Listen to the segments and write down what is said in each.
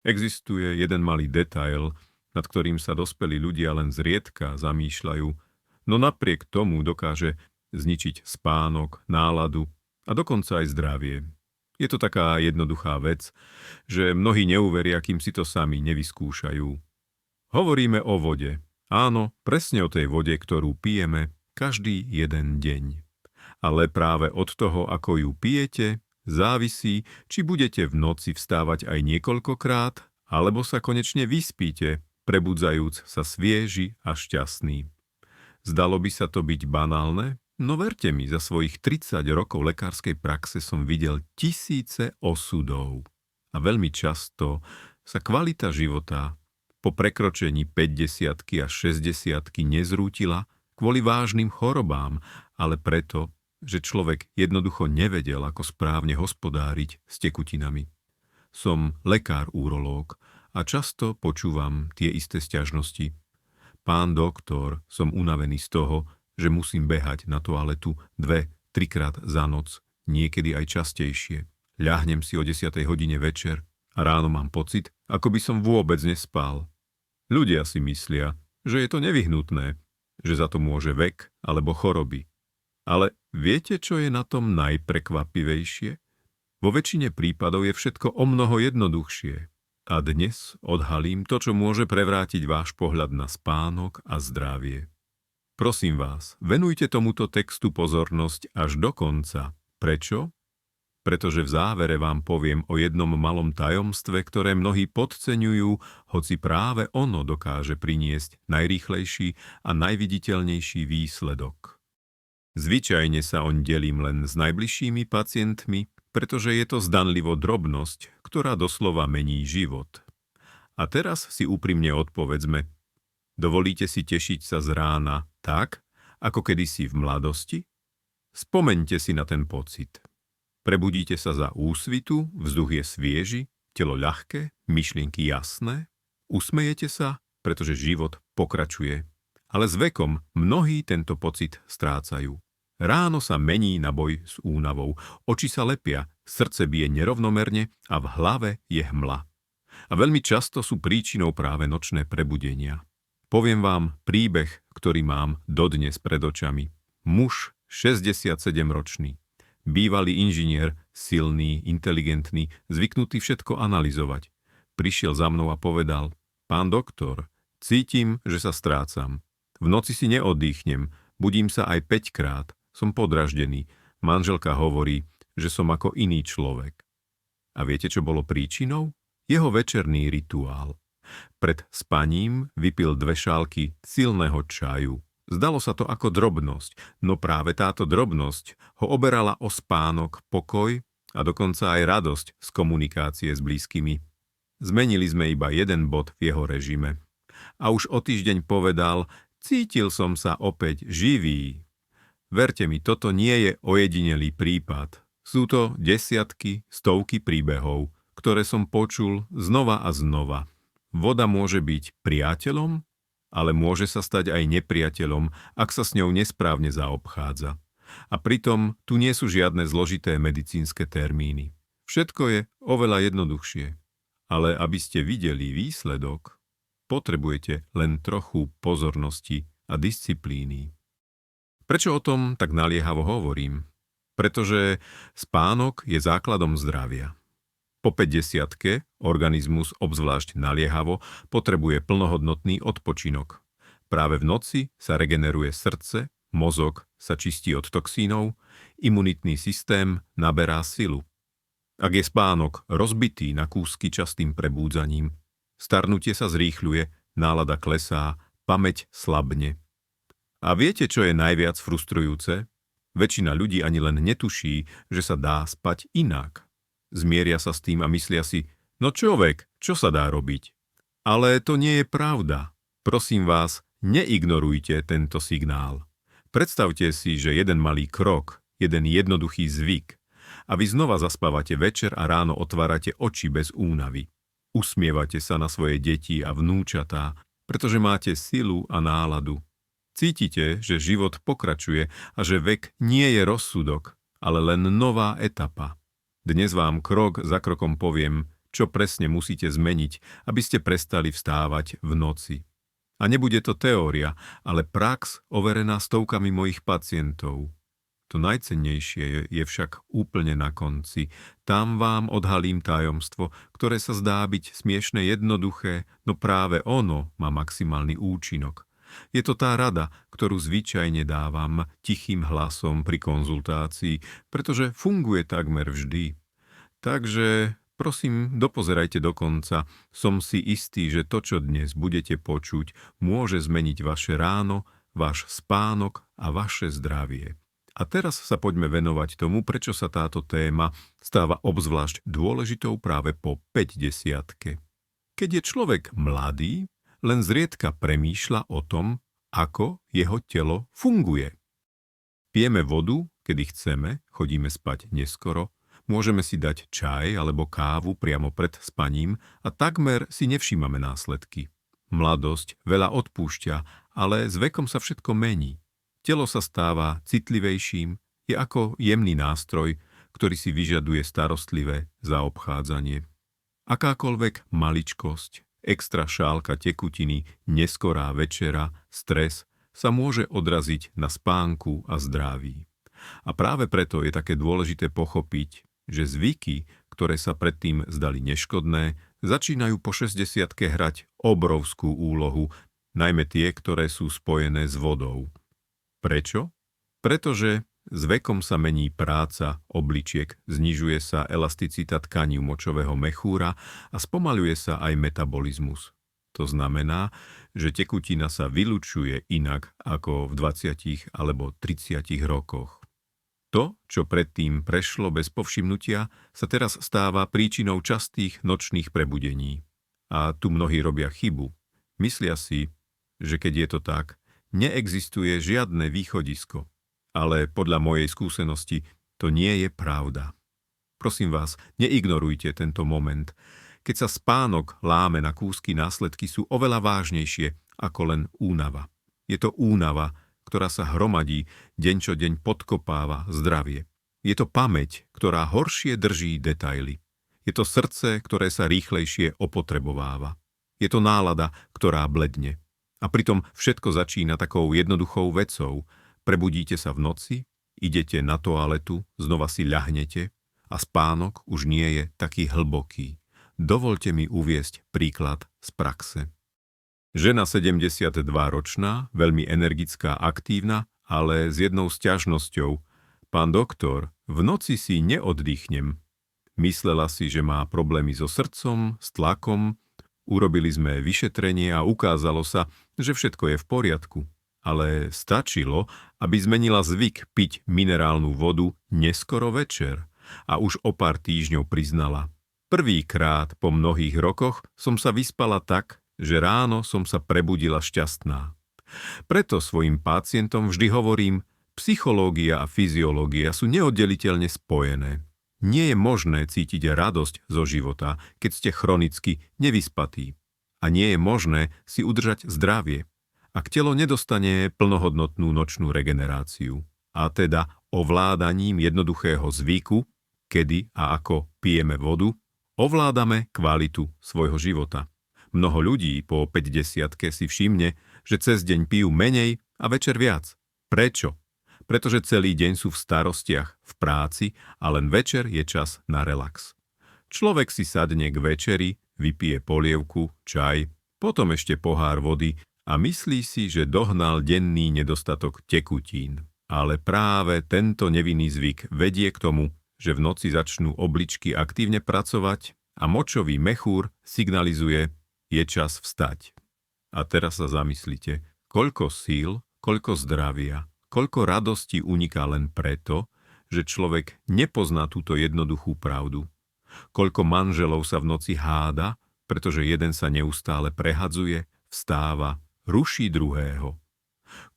Existuje jeden malý detail, nad ktorým sa dospelí ľudia len zriedka zamýšľajú, no napriek tomu dokáže zničiť spánok, náladu a dokonca aj zdravie. Je to taká jednoduchá vec, že mnohí neuveria, kým si to sami nevyskúšajú. Hovoríme o vode. Áno, presne o tej vode, ktorú pijeme každý jeden deň. Ale práve od toho, ako ju pijete, závisí, či budete v noci vstávať aj niekoľkokrát, alebo sa konečne vyspíte, prebudzajúc sa svieži a šťastný. Zdalo by sa to byť banálne, no verte mi, za svojich 30 rokov lekárskej praxe som videl tisíce osudov. A veľmi často sa kvalita života po prekročení 50 a 60 nezrútila kvôli vážnym chorobám, ale preto, že človek jednoducho nevedel, ako správne hospodáriť s tekutinami. Som lekár-urológ a často počúvam tie isté sťažnosti. Pán doktor, som unavený z toho, že musím behať na toaletu 2-3 krát za noc, niekedy aj častejšie. Ľahnem si o 10 hodine večer a ráno mám pocit, ako by som vôbec nespal. Ľudia si myslia, že je to nevyhnutné, že za to môže vek alebo choroby. Ale viete, čo je na tom najprekvapivejšie? Vo väčšine prípadov je všetko omnoho jednoduchšie. A dnes odhalím to, čo môže prevrátiť váš pohľad na spánok a zdravie. Prosím vás, venujte tomuto textu pozornosť až do konca. Prečo? Pretože v závere vám poviem o jednom malom tajomstve, ktoré mnohí podceňujú, hoci práve ono dokáže priniesť najrýchlejší a najviditeľnejší výsledok. Zvyčajne sa oň delím len s najbližšími pacientmi, pretože je to zdanlivo drobnosť, ktorá doslova mení život. A teraz si úprimne odpovedzme, dovolíte si tešiť sa z rána tak, ako kedysi v mladosti? Spomeňte si na ten pocit. Prebudíte sa za úsvitu, vzduch je svieži, telo ľahké, myšlienky jasné. Usmejete sa, pretože život pokračuje. Ale s vekom mnohí tento pocit strácajú. Ráno sa mení na boj s únavou, oči sa lepia, srdce bije nerovnomerne a v hlave je hmla. A veľmi často sú príčinou práve nočné prebudenia. Poviem vám príbeh, ktorý mám dodnes pred očami. Muž, 67-ročný, bývalý inžinier, silný, inteligentný, zvyknutý všetko analyzovať. Prišiel za mnou a povedal, pán doktor, cítim, že sa strácam. V noci si neoddychnem, budím sa aj 5 krát, som podraždený. Manželka hovorí, že som ako iný človek. A viete, čo bolo príčinou? Jeho večerný rituál. Pred spaním vypil 2 šálky silného čaju. Zdalo sa to ako drobnosť, no práve táto drobnosť ho oberala o spánok, pokoj a dokonca aj radosť z komunikácie s blízkymi. Zmenili sme iba jeden bod v jeho režime. A už o týždeň povedal, cítil som sa opäť živý. Verte mi, toto nie je ojedinelý prípad. Sú to desiatky, stovky príbehov, ktoré som počul znova a znova. Voda môže byť priateľom, ale môže sa stať aj nepriateľom, ak sa s ňou nesprávne zaobchádza. A pritom tu nie sú žiadne zložité medicínske termíny. Všetko je oveľa jednoduchšie. Ale aby ste videli výsledok, potrebujete len trochu pozornosti a disciplíny. Prečo o tom tak naliehavo hovorím? Pretože spánok je základom zdravia. Po 50-ke organizmus, obzvlášť naliehavo, potrebuje plnohodnotný odpočinok. Práve v noci sa regeneruje srdce, mozog sa čistí od toxínov, imunitný systém naberá silu. Ak je spánok rozbitý na kúsky častým prebúdzaním, starnutie sa zrýchľuje, nálada klesá, pamäť slabne. A viete, čo je najviac frustrujúce? Väčšina ľudí ani len netuší, že sa dá spať inak. Zmieria sa s tým a myslia si, no človek, čo sa dá robiť? Ale to nie je pravda. Prosím vás, neignorujte tento signál. Predstavte si, že jeden malý krok, jeden jednoduchý zvyk a vy znova zaspávate večer a ráno otvárate oči bez únavy. Usmievate sa na svoje deti a vnúčatá, pretože máte silu a náladu. Cítite, že život pokračuje a že vek nie je rozsudok, ale len nová etapa. Dnes vám krok za krokom poviem, čo presne musíte zmeniť, aby ste prestali vstávať v noci. A nebude to teória, ale prax overená stovkami mojich pacientov. To najcennejšie je však úplne na konci. Tam vám odhalím tajomstvo, ktoré sa zdá byť smiešne jednoduché, no práve ono má maximálny účinok. Je to tá rada, ktorú zvyčajne dávam tichým hlasom pri konzultácii, pretože funguje takmer vždy. Takže prosím, dopozerajte do konca. Som si istý, že to, čo dnes budete počuť, môže zmeniť vaše ráno, váš spánok a vaše zdravie. A teraz sa poďme venovať tomu, prečo sa táto téma stáva obzvlášť dôležitou práve po 50-ke. Keď je človek mladý, len zriedka premýšľa o tom, ako jeho telo funguje. Pijeme vodu, kedy chceme, chodíme spať neskoro, môžeme si dať čaj alebo kávu priamo pred spaním a takmer si nevšímame následky. Mladosť veľa odpúšťa, ale s vekom sa všetko mení. Telo sa stáva citlivejším, je ako jemný nástroj, ktorý si vyžaduje starostlivé zaobchádzanie. Akákoľvek maličkosť, extra šálka tekutiny, neskorá večera, stres sa môže odraziť na spánku a zdraví. A práve preto je také dôležité pochopiť, že zvyky, ktoré sa predtým zdali neškodné, začínajú po 60-ke hrať obrovskú úlohu, najmä tie, ktoré sú spojené s vodou. Prečo? Pretože s vekom sa mení práca obličiek, znižuje sa elasticita tkaní močového mechúra a spomaľuje sa aj metabolizmus. To znamená, že tekutina sa vylučuje inak ako v 20 alebo 30 rokoch. To, čo predtým prešlo bez povšimnutia, sa teraz stáva príčinou častých nočných prebudení. A tu mnohí robia chybu. Myslia si, že keď je to tak, neexistuje žiadne východisko. Ale podľa mojej skúsenosti to nie je pravda. Prosím vás, neignorujte tento moment. Keď sa spánok láme na kúsky, následky sú oveľa vážnejšie ako len únava. Je to únava, ktorá sa hromadí, deň čo deň podkopáva zdravie. Je to pamäť, ktorá horšie drží detaily. Je to srdce, ktoré sa rýchlejšie opotrebováva. Je to nálada, ktorá bledne. A pritom všetko začína takou jednoduchou vecou. Prebudíte sa v noci, idete na toaletu, znova si ľahnete a spánok už nie je taký hlboký. Dovoľte mi uviesť príklad z praxe. Žena 72-ročná, veľmi energická, aktívna, ale s jednou sťažnosťou. Pán doktor, v noci si neoddychnem. Myslela si, že má problémy so srdcom, s tlakom. Urobili sme vyšetrenie a ukázalo sa, že všetko je v poriadku. Ale stačilo, aby zmenila zvyk piť minerálnu vodu neskoro večer. A už o pár týždňov priznala. Prvýkrát po mnohých rokoch som sa vyspala tak, že ráno som sa prebudila šťastná. Preto svojim pacientom vždy hovorím, psychológia a fyziológia sú neoddeliteľne spojené. Nie je možné cítiť radosť zo života, keď ste chronicky nevyspatí. A nie je možné si udržať zdravie, ak telo nedostane plnohodnotnú nočnú regeneráciu. A teda ovládaním jednoduchého zvyku, kedy a ako pijeme vodu, ovládame kvalitu svojho života. Mnoho ľudí po 50-ke si všimne, že cez deň pijú menej a večer viac. Prečo? Pretože celý deň sú v starostiach, v práci a len večer je čas na relax. Človek si sadne k večeri, vypije polievku, čaj, potom ešte pohár vody a myslí si, že dohnal denný nedostatok tekutín. Ale práve tento nevinný zvyk vedie k tomu, že v noci začnú obličky aktívne pracovať a močový mechúr signalizuje, je čas vstať. A teraz sa zamyslite, koľko síl, koľko zdravia, koľko radosti uniká len preto, že človek nepozná túto jednoduchú pravdu. Koľko manželov sa v noci háda, pretože jeden sa neustále prehadzuje, vstáva, ruší druhého.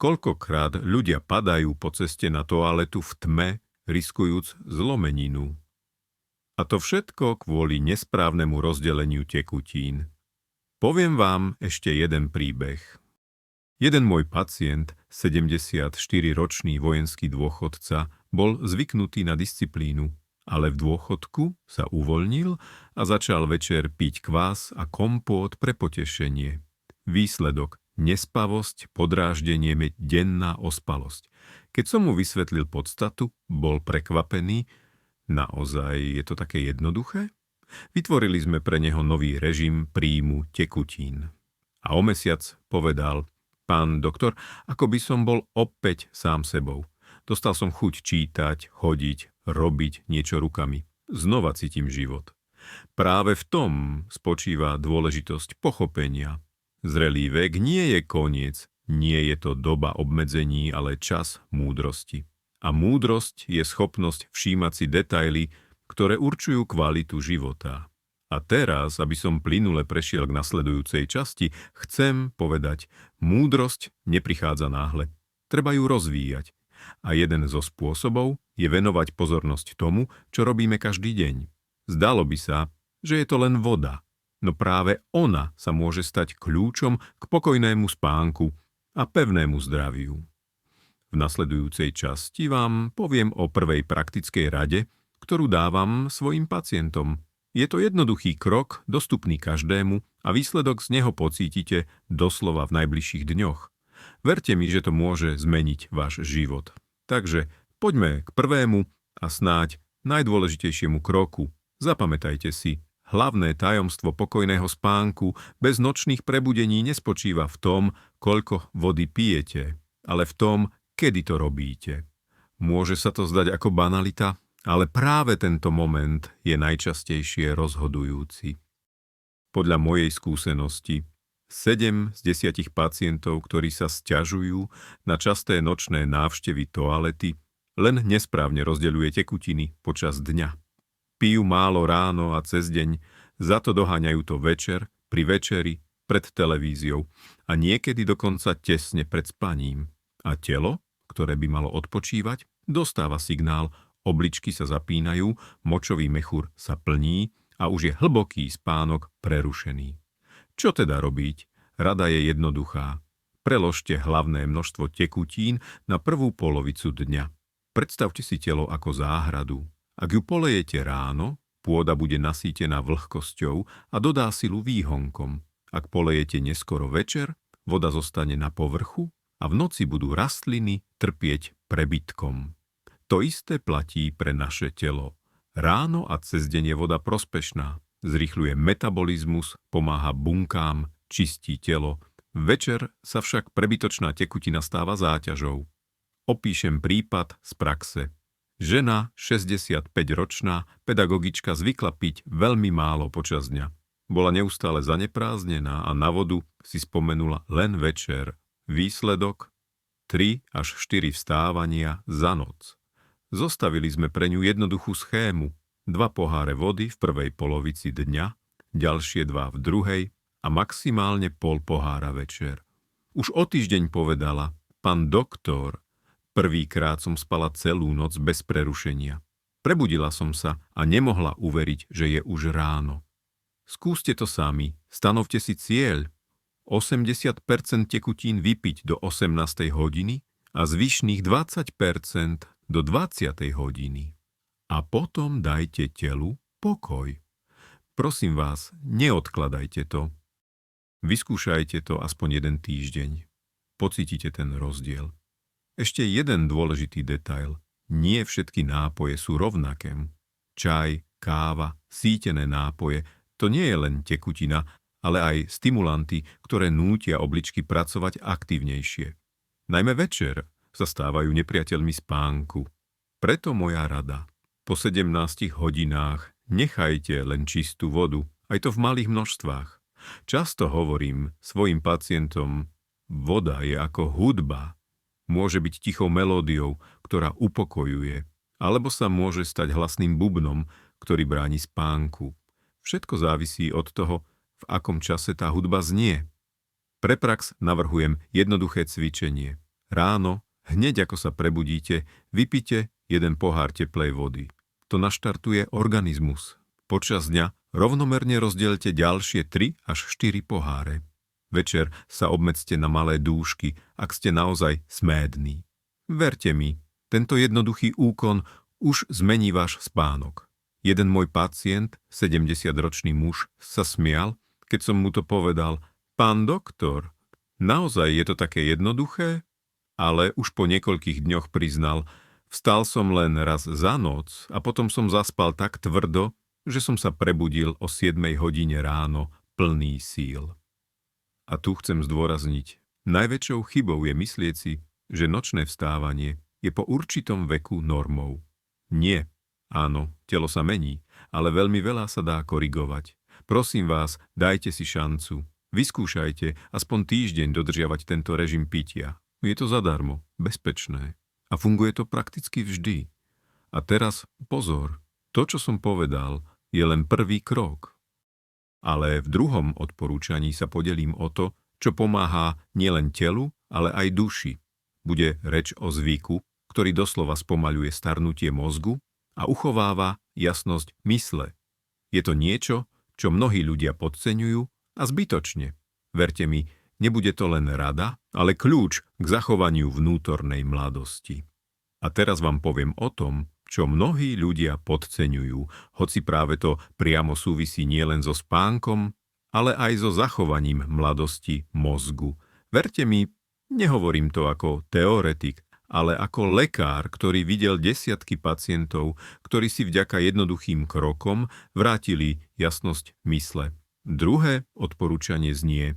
Koľkokrát ľudia padajú po ceste na toaletu v tme, riskujúc zlomeninu. A to všetko kvôli nesprávnemu rozdeleniu tekutín. Poviem vám ešte jeden príbeh. Jeden môj pacient, 74-ročný vojenský dôchodca, bol zvyknutý na disciplínu ale v dôchodku sa uvoľnil a začal večer piť kvás a kompót pre potešenie. Výsledok: nespavosť, podráždenie, denná ospalosť. Keď som mu vysvetlil podstatu, bol prekvapený. Naozaj je to také jednoduché? Vytvorili sme pre neho nový režim príjmu tekutín. A o mesiac povedal: pán doktor, ako by som bol opäť sám sebou. Dostal som chuť čítať, chodiť, robiť niečo rukami. Znova cítim život. Práve v tom spočíva dôležitosť pochopenia. Zrelý vek nie je koniec, nie je to doba obmedzení, ale čas múdrosti. A múdrosť je schopnosť všímať si detaily, ktoré určujú kvalitu života. A teraz, aby som plynule prešiel k nasledujúcej časti, chcem povedať: múdrosť neprichádza náhle. Treba ju rozvíjať. A jeden zo spôsobov je venovať pozornosť tomu, čo robíme každý deň. Zdalo by sa, že je to len voda, no práve ona sa môže stať kľúčom k pokojnému spánku a pevnému zdraviu. V nasledujúcej časti vám poviem o prvej praktickej rade, ktorú dávam svojim pacientom. Je to jednoduchý krok, dostupný každému a výsledok z neho pocítite doslova v najbližších dňoch. Verte mi, že to môže zmeniť váš život. Takže poďme k prvému a snáď najdôležitejšiemu kroku. Zapamätajte si, hlavné tajomstvo pokojného spánku bez nočných prebudení nespočíva v tom, koľko vody pijete, ale v tom, kedy to robíte. Môže sa to zdať ako banalita, ale práve tento moment je najčastejšie rozhodujúci. Podľa mojej skúsenosti 7 z 10 pacientov, ktorí sa sťažujú na časté nočné návštevy toalety, len nesprávne rozdeľuje tekutiny počas dňa. Pijú málo ráno a cez deň, za to doháňajú to večer, pri večeri, pred televíziou a niekedy dokonca tesne pred spaním. A telo, ktoré by malo odpočívať, dostáva signál: obličky sa zapínajú, močový mechúr sa plní a už je hlboký spánok prerušený. Čo teda robiť? Rada je jednoduchá. Preložte hlavné množstvo tekutín na prvú polovicu dňa. Predstavte si telo ako záhradu. Ak ju polejete ráno, pôda bude nasýtená vlhkosťou a dodá silu výhonkom. Ak polejete neskoro večer, voda zostane na povrchu a v noci budú rastliny trpieť prebytkom. To isté platí pre naše telo. Ráno a cez deň je voda prospešná. Zrýchľuje metabolizmus, pomáha bunkám, čistí telo. Večer sa však prebytočná tekutina stáva záťažou. Opíšem prípad z praxe. Žena, 65-ročná, pedagogička, zvykla piť veľmi málo počas dňa. Bola neustále zanepráznená a na vodu si spomenula len večer. Výsledok: 3 až 4 vstávania za noc. Zostavili sme pre ňu jednoduchú schému. 2 poháre vody v prvej polovici dňa, ďalšie 2 v druhej a maximálne pol pohára večer. Už o týždeň povedala: pán doktor, prvýkrát som spala celú noc bez prerušenia. Prebudila som sa a nemohla uveriť, že je už ráno. Skúste to sami, stanovte si cieľ. 80% tekutín vypiť do 18. hodiny a zvyšných 20% do 20. hodiny. A potom dajte telu pokoj. Prosím vás, neodkladajte to. Vyskúšajte to aspoň 1 týždeň. Pocítite ten rozdiel. Ešte jeden dôležitý detail. Nie všetky nápoje sú rovnaké. Čaj, káva, sítené nápoje, to nie je len tekutina, ale aj stimulanty, ktoré nútia obličky pracovať aktívnejšie. Najmä večer sa stávajú nepriateľmi spánku. Preto moja rada. Po 17 hodinách nechajte len čistú vodu, aj to v malých množstvách. Často hovorím svojim pacientom: voda je ako hudba. Môže byť tichou melódiou, ktorá upokojuje, alebo sa môže stať hlasným bubnom, ktorý bráni spánku. Všetko závisí od toho, v akom čase tá hudba znie. Pre prax navrhujem jednoduché cvičenie. Ráno, hneď ako sa prebudíte, vypite 1 pohár teplej vody. To naštartuje organizmus. Počas dňa rovnomerne rozdielte ďalšie 3 až 4 poháre. Večer sa obmedzte na malé dúšky, ak ste naozaj smédni. Verte mi, tento jednoduchý úkon už zmení váš spánok. Jeden môj pacient, 70-ročný muž, sa smial, keď som mu to povedal. Pán doktor, naozaj je to také jednoduché? Ale už po niekoľkých dňoch priznal, vstal som len raz za noc a potom som zaspal tak tvrdo, že som sa prebudil o 7 hodine ráno plný síl. A tu chcem zdôrazniť, najväčšou chybou je myslieť si, že nočné vstávanie je po určitom veku normou. Nie. Áno, telo sa mení, ale veľmi veľa sa dá korigovať. Prosím vás, dajte si šancu. Vyskúšajte aspoň týždeň dodržiavať tento režim pitia. Je to zadarmo, bezpečné a funguje to prakticky vždy. A teraz pozor, to, čo som povedal, je len prvý krok. Ale v druhom odporúčaní sa podelím o to, čo pomáha nielen telu, ale aj duši. Bude reč o zvyku, ktorý doslova spomaľuje starnutie mozgu a uchováva jasnosť mysle. Je to niečo, čo mnohí ľudia podceňujú a zbytočne. Verte mi, nebude to len rada, ale kľúč k zachovaniu vnútornej mladosti. A teraz vám poviem o tom, čo mnohí ľudia podceňujú, hoci práve to priamo súvisí nielen so spánkom, ale aj so zachovaním mladosti mozgu. Verte mi, nehovorím to ako teoretik, ale ako lekár, ktorý videl desiatky pacientov, ktorí si vďaka jednoduchým krokom vrátili jasnosť mysle. Druhé odporúčanie znie: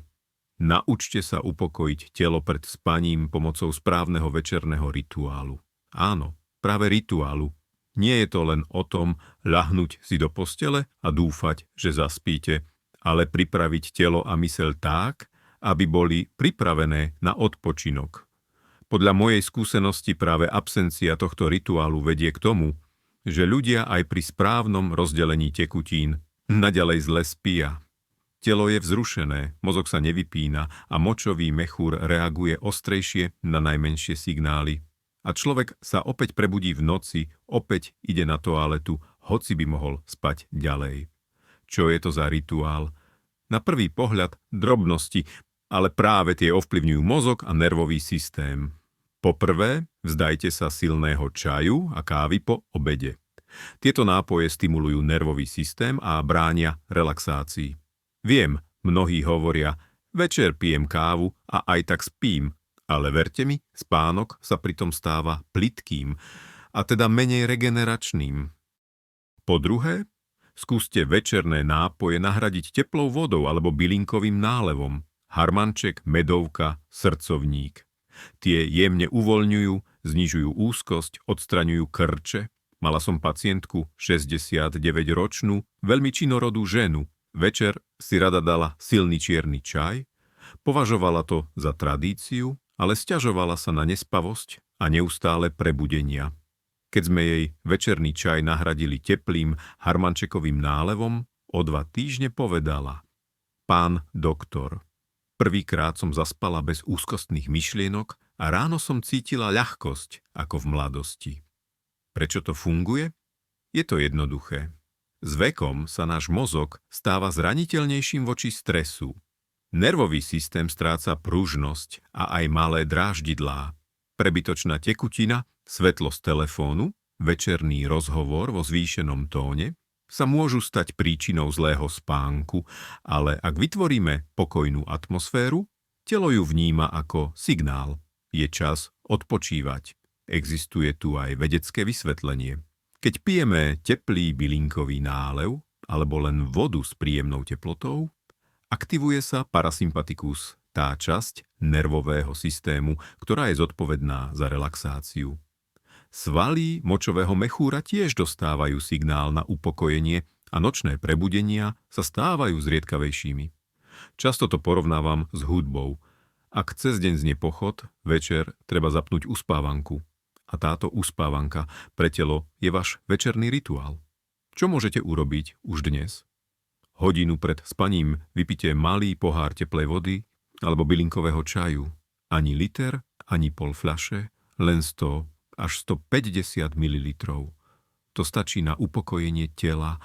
naučte sa upokojiť telo pred spaním pomocou správneho večerného rituálu. Áno, práve rituálu. Nie je to len o tom ľahnúť si do postele a dúfať, že zaspíte, ale pripraviť telo a myseľ tak, aby boli pripravené na odpočinok. Podľa mojej skúsenosti práve absencia tohto rituálu vedie k tomu, že ľudia aj pri správnom rozdelení tekutín naďalej zle spia. Telo je vzrušené, mozog sa nevypína a močový mechúr reaguje ostrejšie na najmenšie signály. A človek sa opäť prebudí v noci, opäť ide na toaletu, hoci by mohol spať ďalej. Čo je to za rituál? Na prvý pohľad drobnosti, ale práve tie ovplyvňujú mozog a nervový systém. Poprvé, vzdajte sa silného čaju a kávy po obede. Tieto nápoje stimulujú nervový systém a bránia relaxácii. Viem, mnohí hovoria, večer pijem kávu a aj tak spím, ale verte mi, spánok sa pritom stáva plytkým, a teda menej regeneračným. Po druhé, skúste večerné nápoje nahradiť teplou vodou alebo bylinkovým nálevom. Harmanček, medovka, srdcovník. Tie jemne uvoľňujú, znižujú úzkosť, odstraňujú krče. Mala som pacientku, 69-ročnú, veľmi činorodú ženu. Večer si rada dala silný čierny čaj, považovala to za tradíciu, ale sťažovala sa na nespavosť a neustále prebudenia. Keď sme jej večerný čaj nahradili teplým harmančekovým nálevom, o 2 týždne povedala: Pán doktor, prvýkrát som zaspala bez úzkostných myšlienok a ráno som cítila ľahkosť ako v mladosti. Prečo to funguje? Je to jednoduché. S vekom sa náš mozog stáva zraniteľnejším voči stresu. Nervový systém stráca pružnosť a aj malé dráždidlá. Prebytočná tekutina, svetlo z telefónu, večerný rozhovor vo zvýšenom tóne sa môžu stať príčinou zlého spánku, ale ak vytvoríme pokojnú atmosféru, telo ju vníma ako signál. Je čas odpočívať. Existuje tu aj vedecké vysvetlenie. Keď pijeme teplý bylinkový nálev alebo len vodu s príjemnou teplotou, aktivuje sa parasympatikus, tá časť nervového systému, ktorá je zodpovedná za relaxáciu. Svaly močového mechúra tiež dostávajú signál na upokojenie a nočné prebudenia sa stávajú zriedkavejšími. Často to porovnávam s hudbou. Ak cez deň znie pochod, večer treba zapnúť uspávanku. A táto uspávanka pre telo je váš večerný rituál. Čo môžete urobiť už dnes? Hodinu pred spaním vypite malý pohár teplej vody alebo bylinkového čaju. Ani liter, ani pol fľaše, len 100 až 150 ml. To stačí na upokojenie tela.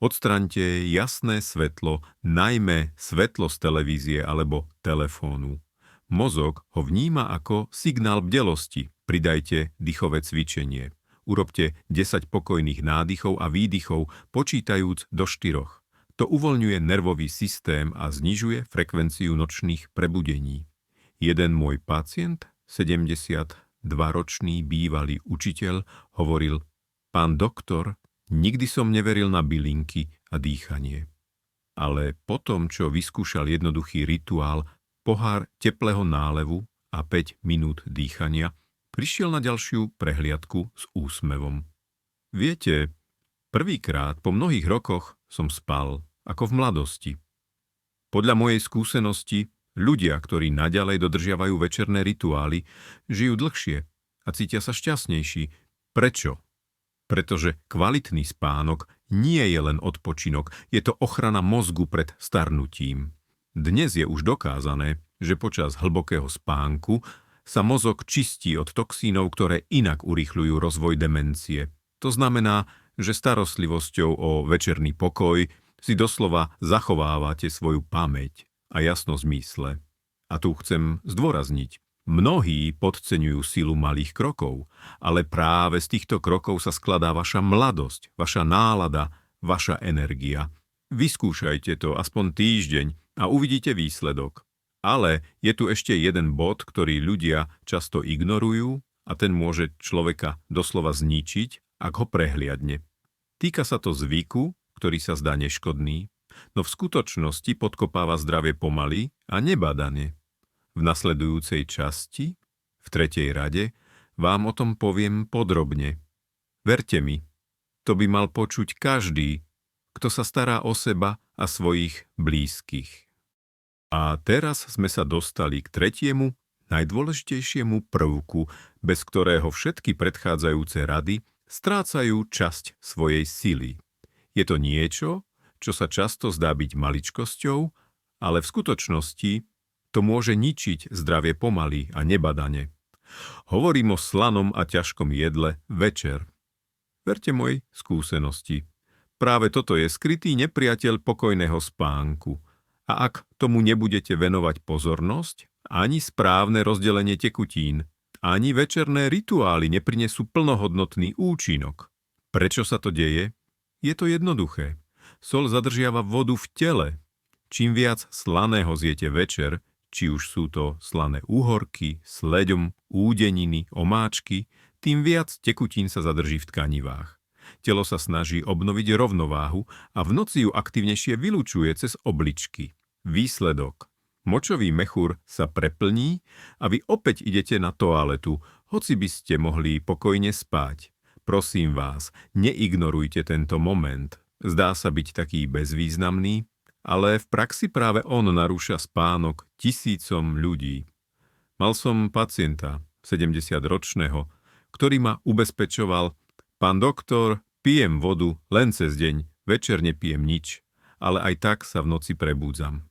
Odstraňte jasné svetlo, najmä svetlo z televízie alebo telefónu. Mozog ho vníma ako signál bdelosti. Pridajte dýchové cvičenie. urobte 10 pokojných nádychov a výdychov, počítajúc do 4. To uvoľňuje nervový systém a znižuje frekvenciu nočných prebudení. Jeden môj pacient, 72-ročný bývalý učiteľ, hovoril: Pán doktor, nikdy som neveril na bylinky a dýchanie. Ale potom, čo vyskúšal jednoduchý rituál, pohár teplého nálevu a 5 minút dýchania, prišiel na ďalšiu prehliadku s úsmevom. Viete, prvýkrát po mnohých rokoch som spal, ako v mladosti. Podľa mojej skúsenosti, ľudia, ktorí naďalej dodržiavajú večerné rituály, žijú dlhšie a cítia sa šťastnejší. Prečo? Pretože kvalitný spánok nie je len odpočinok, je to ochrana mozgu pred starnutím. Dnes je už dokázané, že počas hlbokého spánku sa mozog čistí od toxínov, ktoré inak urýchľujú rozvoj demencie. To znamená, že starostlivosťou o večerný pokoj si doslova zachovávate svoju pamäť a jasnosť mysle. A tu chcem zdôrazniť, mnohí podceňujú silu malých krokov, ale práve z týchto krokov sa skladá vaša mladosť, vaša nálada, vaša energia. Vyskúšajte to aspoň týždeň a uvidíte výsledok. Ale je tu ešte jeden bod, ktorý ľudia často ignorujú a ten môže človeka doslova zničiť, ak ho prehliadne. Týka sa to zvyku, ktorý sa zdá neškodný, no v skutočnosti podkopáva zdravie pomaly a nebadane. V nasledujúcej časti, v 3. rade, vám o tom poviem podrobne. Verte mi, to by mal počuť každý, kto sa stará o seba a svojich blízkych. A teraz sme sa dostali k 3., najdôležitejšiemu prvku, bez ktorého všetky predchádzajúce rady strácajú časť svojej sily. Je to niečo, čo sa často zdá byť maličkosťou, ale v skutočnosti to môže ničiť zdravie pomaly a nebadane. Hovorím o slanom a ťažkom jedle večer. Verte mojej skúsenosti. Práve toto je skrytý nepriateľ pokojného spánku. A ak tomu nebudete venovať pozornosť, ani správne rozdelenie tekutín, ani večerné rituály neprinesú plnohodnotný účinok. Prečo sa to deje? Je to jednoduché. Soľ zadržiava vodu v tele. Čím viac slaného zjete večer, či už sú to slané úhorky, sleďom, údeniny, omáčky, tým viac tekutín sa zadrží v tkanivách. Telo sa snaží obnoviť rovnováhu a v noci ju aktívnejšie vylučuje cez obličky. Výsledok. Močový mechúr sa preplní a vy opäť idete na toaletu, hoci by ste mohli pokojne spať. Prosím vás, neignorujte tento moment. Zdá sa byť taký bezvýznamný, ale v praxi práve on narúša spánok tisícom ľudí. Mal som pacienta, 70-ročného, ktorý ma ubezpečoval: Pán doktor, pijem vodu len cez deň, večer nepijem nič, ale aj tak sa v noci prebúdzam.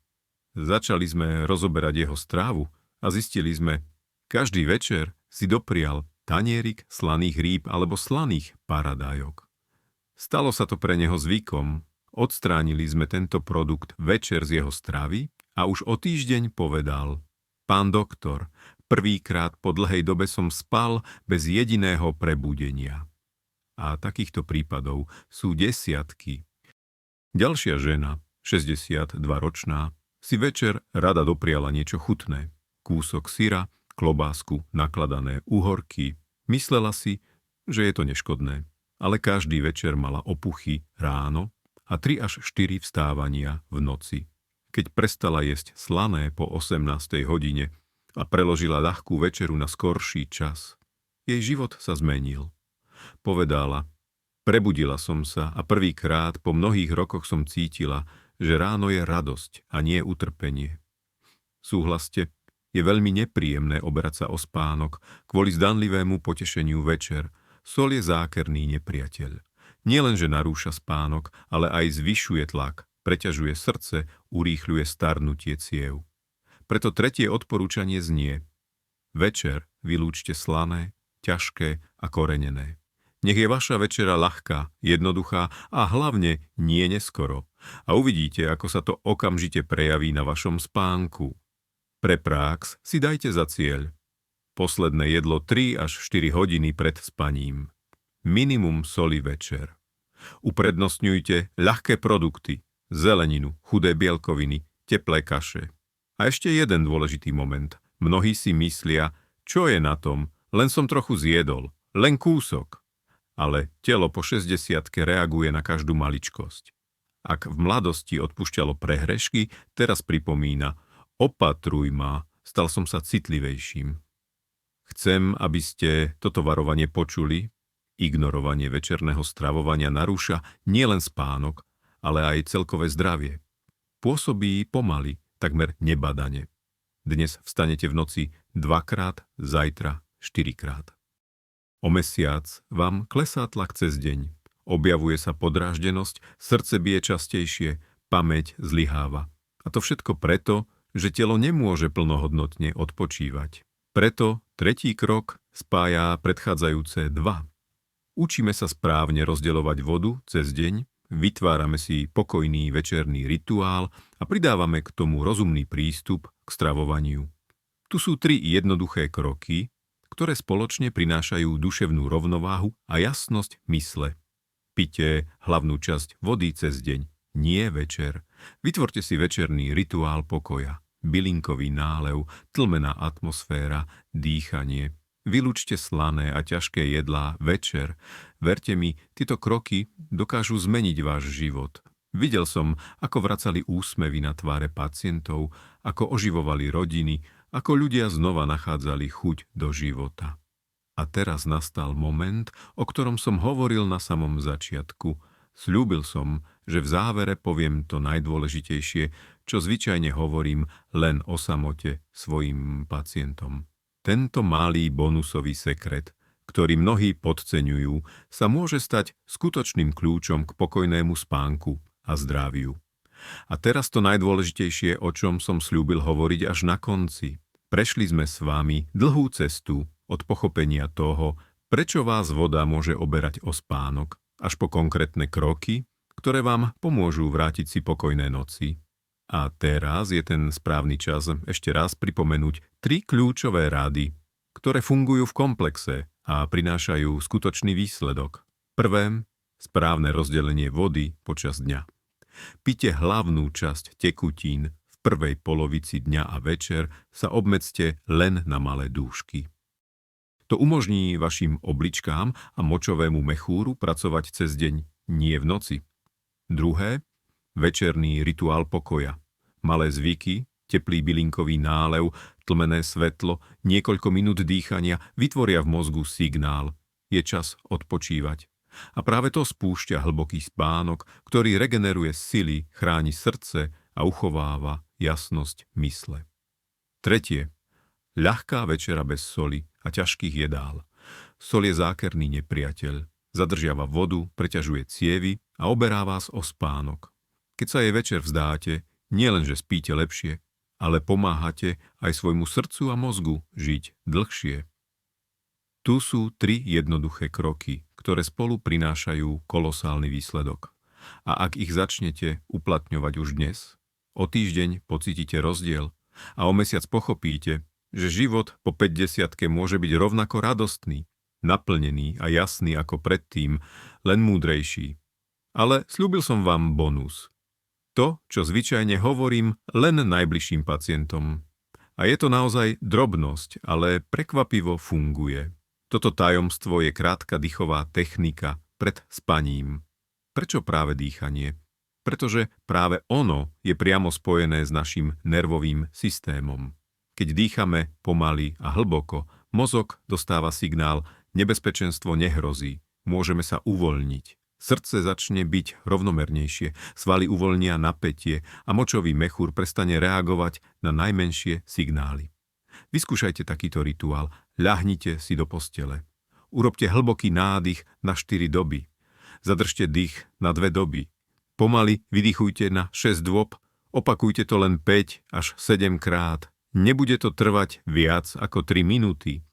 Začali sme rozoberať jeho strávu a zistili sme, každý večer si doprial tanierik slaných rýb alebo slaných paradajok. Stalo sa to pre neho zvykom, odstránili sme tento produkt večer z jeho stravy a už o týždeň povedal: Pán doktor, prvýkrát po dlhej dobe som spal bez jediného prebudenia. A takýchto prípadov sú desiatky. Ďalšia žena, 62-ročná, si večer rada dopriala niečo chutné. Kúsok syra, klobásku, nakladané úhorky. Myslela si, že je to neškodné, ale každý večer mala opuchy ráno a 3 až 4 vstávania v noci. Keď prestala jesť slané po 18. hodine a preložila ľahkú večeru na skorší čas, jej život sa zmenil. Povedala: Prebudila som sa a prvýkrát po mnohých rokoch som cítila, že ráno je radosť a nie utrpenie. Súhlaste, je veľmi nepríjemné oberať sa o spánok kvôli zdanlivému potešeniu večer. Soľ je zákerný nepriateľ. Nielenže narúša spánok, ale aj zvyšuje tlak, preťažuje srdce, urýchľuje starnutie ciev. Preto 3. odporúčanie znie: večer vylúčte slané, ťažké a korenené. Nech je vaša večera ľahká, jednoduchá a hlavne nie neskoro. A uvidíte, ako sa to okamžite prejaví na vašom spánku. Pre prax si dajte za cieľ: posledné jedlo 3 až 4 hodiny pred spaním. minimum soli večer. Uprednostňujte ľahké produkty, zeleninu, chudé bielkoviny, teplé kaše. A ešte jeden dôležitý moment. Mnohí si myslia, čo je na tom, len som trochu zjedol, len kúsok. Ale telo po 60-ke reaguje na každú maličkosť. Ak v mladosti odpúšťalo prehrešky, teraz pripomína: opatruj ma, stal som sa citlivejším. Chcem, aby ste toto varovanie počuli. Ignorovanie večerného stravovania narúša nielen spánok, ale aj celkové zdravie. Pôsobí pomaly, takmer nebadane. Dnes vstanete v noci 2-krát, zajtra 4-krát. O mesiac vám klesá tlak cez deň. Objavuje sa podráždenosť, srdce bije častejšie, pamäť zlyháva. A to všetko preto, že telo nemôže plnohodnotne odpočívať. Preto tretí krok spája predchádzajúce 2. Učíme sa správne rozdeľovať vodu cez deň, vytvárame si pokojný večerný rituál a pridávame k tomu rozumný prístup k stravovaniu. Tu sú 3 jednoduché kroky, ktoré spoločne prinášajú duševnú rovnováhu a jasnosť mysle. Pite hlavnú časť vody cez deň, nie večer. Vytvorte si večerný rituál pokoja, bylinkový nálev, tlmená atmosféra, dýchanie. Vylúčte slané a ťažké jedlá večer. Verte mi, tieto kroky dokážu zmeniť váš život. Videl som, ako vracali úsmevy na tváre pacientov, ako oživovali rodiny, ako ľudia znova nachádzali chuť do života. A teraz nastal moment, o ktorom som hovoril na samom začiatku. Sľúbil som, že v závere poviem to najdôležitejšie, čo zvyčajne hovorím len o samote svojim pacientom. Tento malý bonusový sekret, ktorý mnohí podceňujú, sa môže stať skutočným kľúčom k pokojnému spánku a zdraviu. A teraz to najdôležitejšie, o čom som sľúbil hovoriť až na konci. Prešli sme s vami dlhú cestu od pochopenia toho, prečo vás voda môže oberať o spánok, až po konkrétne kroky, ktoré vám pomôžu vrátiť si pokojné noci. A teraz je ten správny čas ešte raz pripomenúť 3 kľúčové rady, ktoré fungujú v komplexe a prinášajú skutočný výsledok. Prvé, správne rozdelenie vody počas dňa. Pite hlavnú časť tekutín v prvej polovici dňa a večer sa obmedzte len na malé dúšky. To umožní vašim obličkám a močovému mechúru pracovať cez deň, nie v noci. Druhé, večerný rituál pokoja. Malé zvyky, teplý bylinkový nálev, tlmené svetlo, niekoľko minút dýchania vytvoria v mozgu signál. Je čas odpočívať. A práve to spúšťa hlboký spánok, ktorý regeneruje sily, chráni srdce a uchováva jasnosť mysle. Tretie, ľahká večera bez soli a ťažkých jedál. Sol je zákerný nepriateľ. Zadržiava vodu, preťažuje cievy a oberá vás o spánok. Keď sa jej večer vzdáte, nielenže spíte lepšie, ale pomáhate aj svojmu srdcu a mozgu žiť dlhšie. Tu sú 3 jednoduché kroky, ktoré spolu prinášajú kolosálny výsledok. A ak ich začnete uplatňovať už dnes, o týždeň pocítite rozdiel a o mesiac pochopíte, že život po 50-ke môže byť rovnako radostný, naplnený a jasný ako predtým, len múdrejší. Ale sľúbil som vám bonus. To, čo zvyčajne hovorím len najbližším pacientom. A je to naozaj drobnosť, ale prekvapivo funguje. Toto tajomstvo je krátka dýchová technika pred spaním. Prečo práve dýchanie? Pretože práve ono je priamo spojené s našim nervovým systémom. Keď dýchame pomaly a hlboko, mozog dostáva signál: nebezpečenstvo nehrozí, môžeme sa uvoľniť. Srdce začne byť rovnomernejšie, svaly uvoľnia napätie a močový mechúr prestane reagovať na najmenšie signály. Vyskúšajte takýto rituál, ľahnite si do postele. Urobte hlboký nádych na 4 doby. Zadržte dých na 2 doby. Pomaly vydýchujte na 6 dôb, opakujte to len 5 až 7 krát. Nebude to trvať viac ako 3 minúty.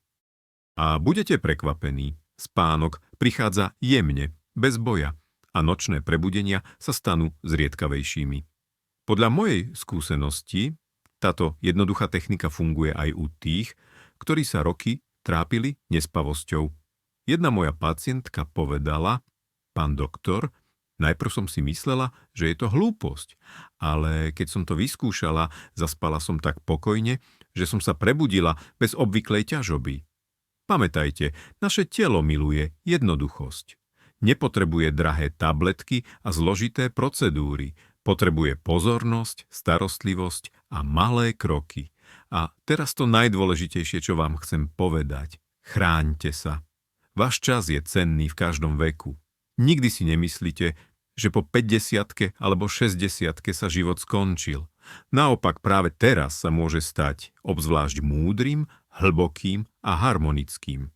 A budete prekvapení. Spánok prichádza jemne, bez boja a nočné prebudenia sa stanú zriedkavejšími. Podľa mojej skúsenosti táto jednoduchá technika funguje aj u tých, ktorí sa roky trápili nespavosťou. Jedna moja pacientka povedala: pán doktor, najprv som si myslela, že je to hlúposť, ale keď som to vyskúšala, zaspala som tak pokojne, že som sa prebudila bez obvyklej ťažoby. Pamätajte, naše telo miluje jednoduchosť. Nepotrebuje drahé tabletky a zložité procedúry. Potrebuje pozornosť, starostlivosť a malé kroky. A teraz to najdôležitejšie, čo vám chcem povedať. Chráňte sa. Váš čas je cenný v každom veku. Nikdy si nemyslíte, že po 50 alebo 60 sa život skončil. Naopak práve teraz sa môže stať obzvlášť múdrym, hlbokým a harmonickým.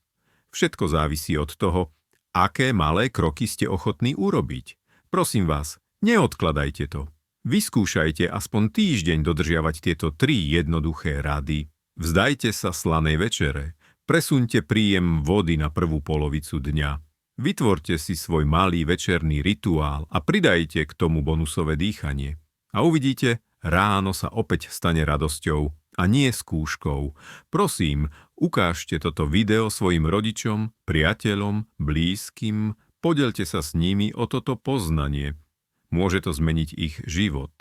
Všetko závisí od toho, aké malé kroky ste ochotní urobiť. Prosím vás, neodkladajte to. Vyskúšajte aspoň týždeň dodržiavať tieto 3 jednoduché rady. Vzdajte sa slanej večere. Presuňte príjem vody na prvú polovicu dňa. Vytvorte si svoj malý večerný rituál a pridajte k tomu bonusové dýchanie. A uvidíte, ráno sa opäť stane radosťou a nie skúškou. Prosím, ukážte toto video svojim rodičom, priateľom, blízkym, podelte sa s nimi o toto poznanie. Môže to zmeniť ich život.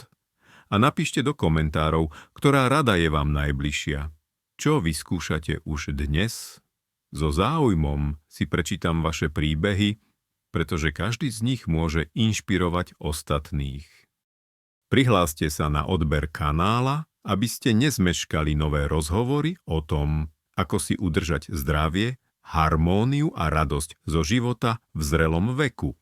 A napíšte do komentárov, ktorá rada je vám najbližšia. Čo vyskúšate už dnes? So záujmom si prečítam vaše príbehy, pretože každý z nich môže inšpirovať ostatných. Prihláste sa na odber kanála, aby ste nezmeškali nové rozhovory o tom, ako si udržať zdravie, harmóniu a radosť zo života v zrelom veku.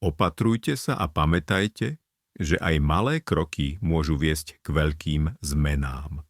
Opatrujte sa a pamätajte, že aj malé kroky môžu viesť k veľkým zmenám.